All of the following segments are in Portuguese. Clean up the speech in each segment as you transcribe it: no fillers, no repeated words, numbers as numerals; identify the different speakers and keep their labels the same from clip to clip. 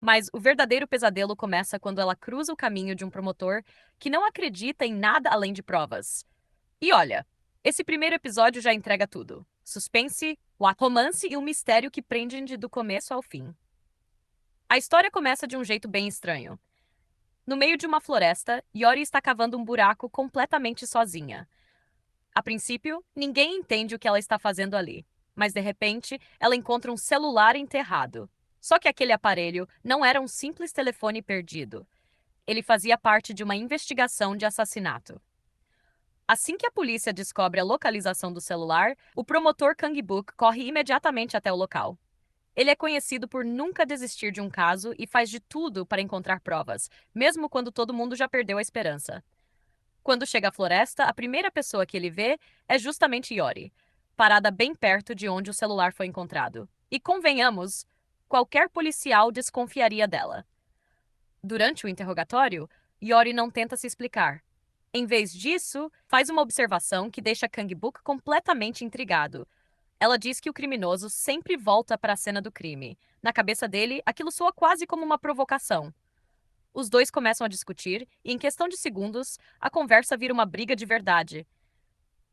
Speaker 1: Mas o verdadeiro pesadelo começa quando ela cruza o caminho de um promotor que não acredita em nada além de provas. E olha, esse primeiro episódio já entrega tudo: suspense, romance e um mistério que prende do começo ao fim. A história começa de um jeito bem estranho. No meio de uma floresta, Yori está cavando um buraco completamente sozinha. A princípio, ninguém entende o que ela está fazendo ali, mas de repente, ela encontra um celular enterrado. Só que aquele aparelho não era um simples telefone perdido. Ele fazia parte de uma investigação de assassinato. Assim que a polícia descobre a localização do celular, o promotor Kang Book corre imediatamente até o local. Ele é conhecido por nunca desistir de um caso e faz de tudo para encontrar provas, mesmo quando todo mundo já perdeu a esperança. Quando chega à floresta, a primeira pessoa que ele vê é justamente Yori, parada bem perto de onde o celular foi encontrado. E convenhamos, qualquer policial desconfiaria dela. Durante o interrogatório, Yori não tenta se explicar. Em vez disso, faz uma observação que deixa Kang-book completamente intrigado. Ela diz que o criminoso sempre volta para a cena do crime. Na cabeça dele, aquilo soa quase como uma provocação. Os dois começam a discutir e, em questão de segundos, a conversa vira uma briga de verdade.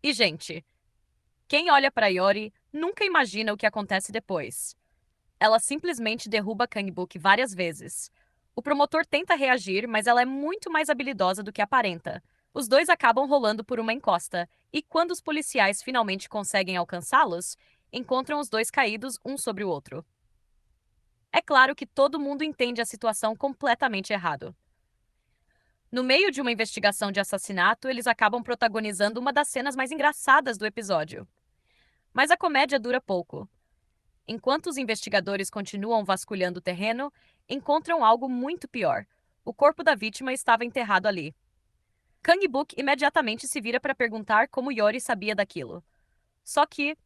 Speaker 1: E, gente, quem olha para Yori nunca imagina o que acontece depois. Ela simplesmente derruba Kang-book várias vezes. O promotor tenta reagir, mas ela é muito mais habilidosa do que aparenta. Os dois acabam rolando por uma encosta, e quando os policiais finalmente conseguem alcançá-los, encontram os dois caídos um sobre o outro. É claro que todo mundo entende a situação completamente errado. No meio de uma investigação de assassinato, eles acabam protagonizando uma das cenas mais engraçadas do episódio. Mas a comédia dura pouco. Enquanto os investigadores continuam vasculhando o terreno, encontram algo muito pior. O corpo da vítima estava enterrado ali. Kang-book imediatamente se vira para perguntar como Yori sabia daquilo. Só que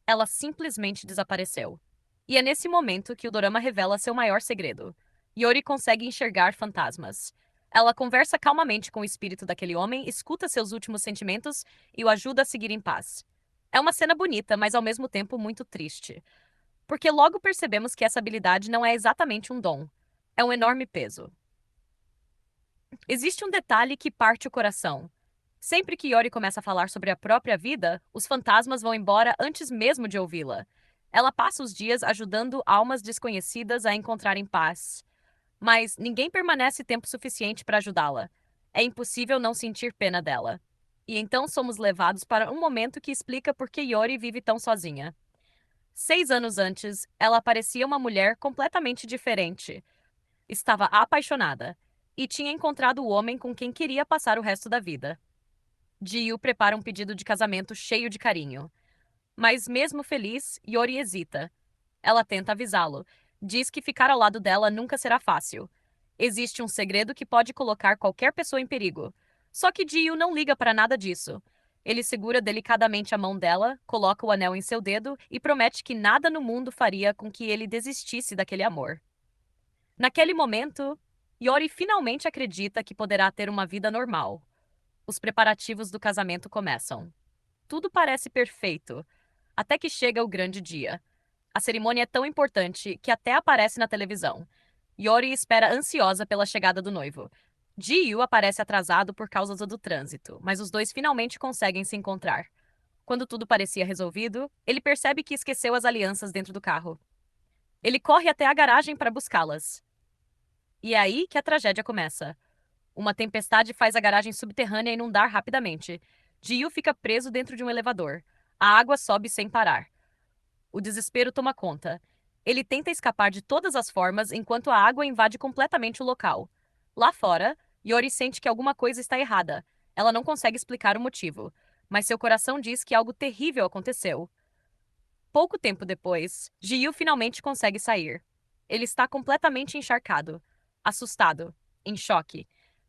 Speaker 1: ela simplesmente desapareceu. E é nesse momento que o dorama revela seu maior segredo. Yori consegue enxergar fantasmas. Ela conversa calmamente com o espírito daquele homem, escuta seus últimos sentimentos e o ajuda a seguir em paz. É uma cena bonita, mas ao mesmo tempo muito triste. Porque logo percebemos que essa habilidade não é exatamente um dom. É um enorme peso. Existe um detalhe que parte o coração. Sempre que Yori começa a falar sobre a própria vida, os fantasmas vão embora antes mesmo de ouvi-la. Ela passa os dias ajudando almas desconhecidas a encontrarem paz. Mas ninguém permanece tempo suficiente para ajudá-la. É impossível não sentir pena dela. E então somos levados para um momento que explica por que Yori vive tão sozinha. 6 anos antes, ela parecia uma mulher completamente diferente. Estava apaixonada e tinha encontrado o homem com quem queria passar o resto da vida. Jiyu prepara um pedido de casamento cheio de carinho. Mas mesmo feliz, Yori hesita. Ela tenta avisá-lo. Diz que ficar ao lado dela nunca será fácil. Existe um segredo que pode colocar qualquer pessoa em perigo. Só que Jiyu não liga para nada disso. Ele segura delicadamente a mão dela, coloca o anel em seu dedo e promete que nada no mundo faria com que ele desistisse daquele amor. Naquele momento, Yori finalmente acredita que poderá ter uma vida normal. Os preparativos do casamento começam. Tudo parece perfeito, até que chega o grande dia. A cerimônia é tão importante que até aparece na televisão. Yori espera ansiosa pela chegada do noivo. Ji-yu aparece atrasado por causa do trânsito, mas os dois finalmente conseguem se encontrar. Quando tudo parecia resolvido, ele percebe que esqueceu as alianças dentro do carro. Ele corre até a garagem para buscá-las. E é aí que a tragédia começa. Uma tempestade faz a garagem subterrânea inundar rapidamente. Ji-yu fica preso dentro de um elevador. A água sobe sem parar. O desespero toma conta. Ele tenta escapar de todas as formas enquanto a água invade completamente o local. Lá fora, Yori sente que alguma coisa está errada. Ela não consegue explicar o motivo, mas seu coração diz que algo terrível aconteceu. Pouco tempo depois, Ji-yu finalmente consegue sair. Ele está completamente encharcado, assustado, em choque.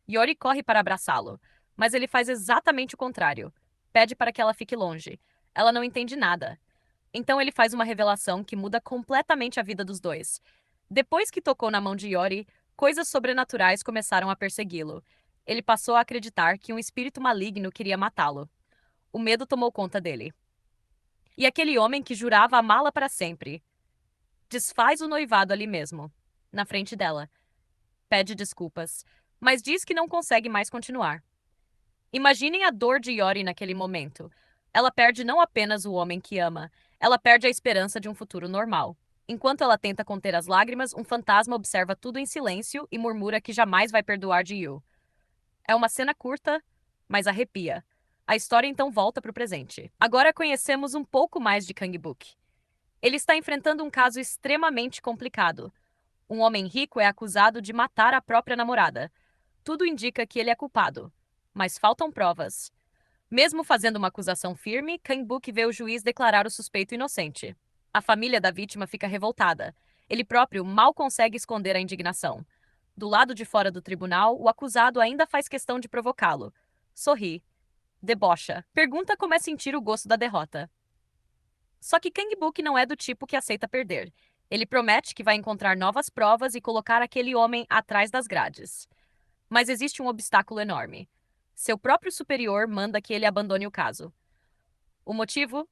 Speaker 1: Yori corre para abraçá-lo, mas ele faz exatamente o contrário. Pede para que ela fique longe. Ela não entende nada. Então ele faz uma revelação que muda completamente a vida dos dois. Depois que tocou na mão de Yori, coisas sobrenaturais começaram a persegui-lo. Ele passou a acreditar que um espírito maligno queria matá-lo. O medo tomou conta dele. E aquele homem que jurava amá-la para sempre desfaz o noivado ali mesmo. na frente dela. Pede desculpas, mas diz que não consegue mais continuar. Imaginem a dor de Yori naquele momento. Ela perde não apenas o homem que ama, ela perde a esperança de um futuro normal. Enquanto ela tenta conter as lágrimas, um fantasma observa tudo em silêncio e murmura que jamais vai perdoar Ji-Yu. É uma cena curta, mas arrepia. A história então volta para o presente. Agora conhecemos um pouco mais de Kang-Book. Ele está enfrentando um caso extremamente complicado. Um homem rico é acusado de matar a própria namorada. Tudo indica que ele é culpado, mas faltam provas. Mesmo fazendo uma acusação firme, Kang-Book vê o juiz declarar o suspeito inocente. A família da vítima fica revoltada. Ele próprio mal consegue esconder a indignação. Do lado de fora do tribunal, o acusado ainda faz questão de provocá-lo. Sorri, debocha, pergunta como é sentir o gosto da derrota. Só que Kang-Book não é do tipo que aceita perder. Ele promete que vai encontrar novas provas e colocar aquele homem atrás das grades. Mas existe um obstáculo enorme. Seu próprio superior manda que ele abandone o caso. O motivo?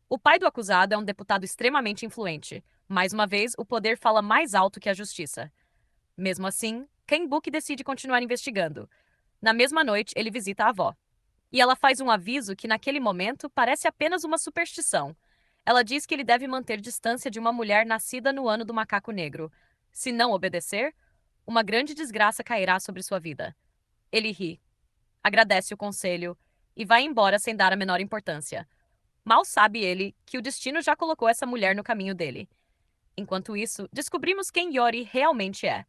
Speaker 1: O pai do acusado é um deputado extremamente influente. Mais uma vez, o poder fala mais alto que a justiça. Mesmo assim, Kang-Book decide continuar investigando. Na mesma noite, ele visita a avó. E ela faz um aviso que, naquele momento, parece apenas uma superstição. Ela diz que ele deve manter distância de uma mulher nascida no ano do macaco negro. Se não obedecer, uma grande desgraça cairá sobre sua vida. Ele ri, agradece o conselho e vai embora sem dar a menor importância. Mal sabe ele que o destino já colocou essa mulher no caminho dele. Enquanto isso, descobrimos quem Yori realmente é.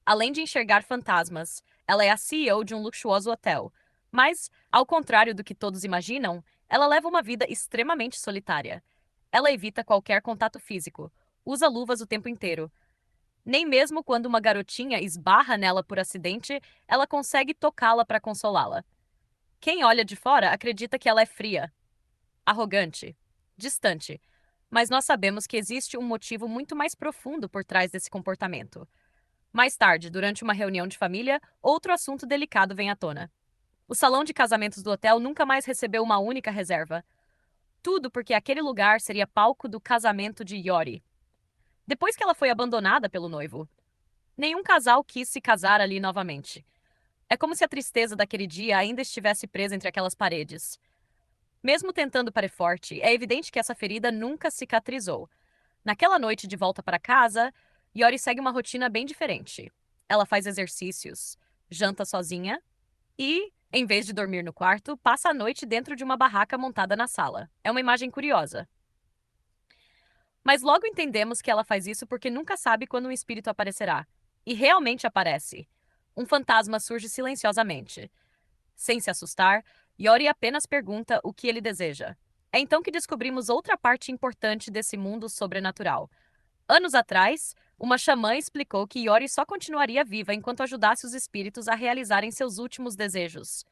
Speaker 1: Além de enxergar fantasmas, ela é a CEO de um luxuoso hotel. Mas, ao contrário do que todos imaginam, ela leva uma vida extremamente solitária. Ela evita qualquer contato físico, usa luvas o tempo inteiro. Nem mesmo quando uma garotinha esbarra nela por acidente, ela consegue tocá-la para consolá-la. Quem olha de fora acredita que ela é fria, arrogante, distante. Mas nós sabemos que existe um motivo muito mais profundo por trás desse comportamento. Mais tarde, durante uma reunião de família, outro assunto delicado vem à tona. O salão de casamentos do hotel nunca mais recebeu uma única reserva. Tudo porque aquele lugar seria palco do casamento de Yori. Depois que ela foi abandonada pelo noivo, nenhum casal quis se casar ali novamente. É como se a tristeza daquele dia ainda estivesse presa entre aquelas paredes. Mesmo tentando parecer forte, é evidente que essa ferida nunca cicatrizou. Naquela noite de volta para casa, Yori segue uma rotina bem diferente. Ela faz exercícios, janta sozinha e, em vez de dormir no quarto, passa a noite dentro de uma barraca montada na sala. É uma imagem curiosa. Mas logo entendemos que ela faz isso porque nunca sabe quando um espírito aparecerá. E realmente aparece. Um fantasma surge silenciosamente. Sem se assustar, Yori apenas pergunta o que ele deseja. É então que descobrimos outra parte importante desse mundo sobrenatural. Anos atrás, uma xamã explicou que Yori só continuaria viva enquanto ajudasse os espíritos a realizarem seus últimos desejos.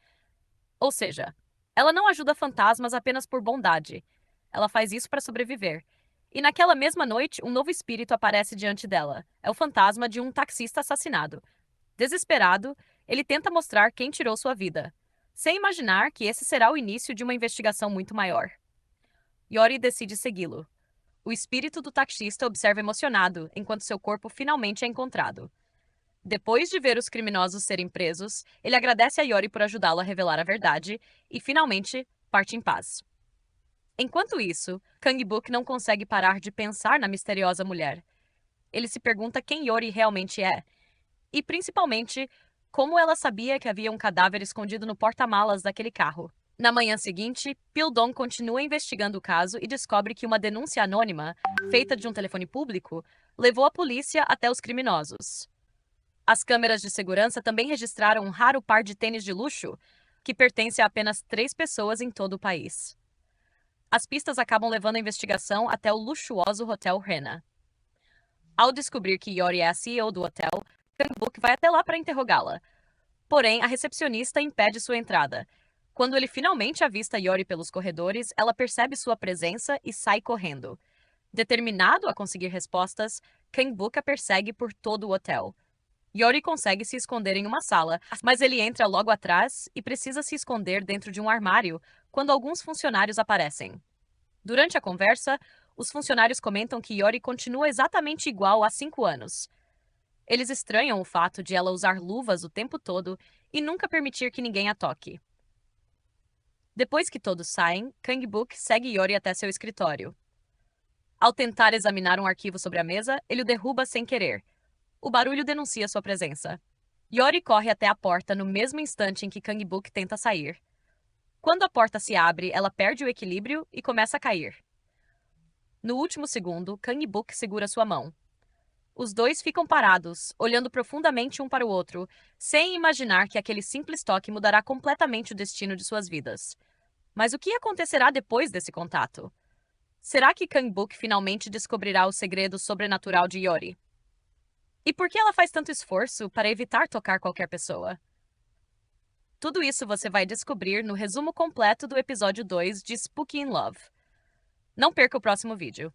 Speaker 1: Ou seja, ela não ajuda fantasmas apenas por bondade. Ela faz isso para sobreviver. E naquela mesma noite, um novo espírito aparece diante dela. É o fantasma de um taxista assassinado. Desesperado, ele tenta mostrar quem tirou sua vida, sem imaginar que esse será o início de uma investigação muito maior. Yori decide segui-lo. O espírito do taxista observa emocionado enquanto seu corpo finalmente é encontrado. Depois de ver os criminosos serem presos, ele agradece a Yori por ajudá-lo a revelar a verdade e, finalmente, parte em paz. Enquanto isso, Kang-Book não consegue parar de pensar na misteriosa mulher. Ele se pergunta quem Yori realmente é e, principalmente, como ela sabia que havia um cadáver escondido no porta-malas daquele carro. Na manhã seguinte, Pildon continua investigando o caso e descobre que uma denúncia anônima, feita de um telefone público, levou a polícia até os criminosos. As câmeras de segurança também registraram um raro par de tênis de luxo, que pertence a apenas 3 pessoas em todo o país. As pistas acabam levando a investigação até o luxuoso Hotel Rena. Ao descobrir que Yori é a CEO do hotel, Kang-Book vai até lá para interrogá-la. Porém, a recepcionista impede sua entrada. Quando ele finalmente avista Yori pelos corredores, ela percebe sua presença e sai correndo. Determinado a conseguir respostas, Kang-Book a persegue por todo o hotel. Yori consegue se esconder em uma sala, mas ele entra logo atrás e precisa se esconder dentro de um armário quando alguns funcionários aparecem. Durante a conversa, os funcionários comentam que Yori continua exatamente igual há 5 anos. Eles estranham o fato de ela usar luvas o tempo todo e nunca permitir que ninguém a toque. Depois que todos saem, Kang-book segue Yori até seu escritório. Ao tentar examinar um arquivo sobre a mesa, ele o derruba sem querer. O barulho denuncia sua presença. Yori corre até a porta no mesmo instante em que Kang-book tenta sair. Quando a porta se abre, ela perde o equilíbrio e começa a cair. No último segundo, Kang-book segura sua mão. Os dois ficam parados, olhando profundamente um para o outro, sem imaginar que aquele simples toque mudará completamente o destino de suas vidas. Mas o que acontecerá depois desse contato? Será que Kang-book finalmente descobrirá o segredo sobrenatural de Yori? E por que ela faz tanto esforço para evitar tocar qualquer pessoa? Tudo isso você vai descobrir no resumo completo do episódio 2 de Spooky in Love. Não perca o próximo vídeo.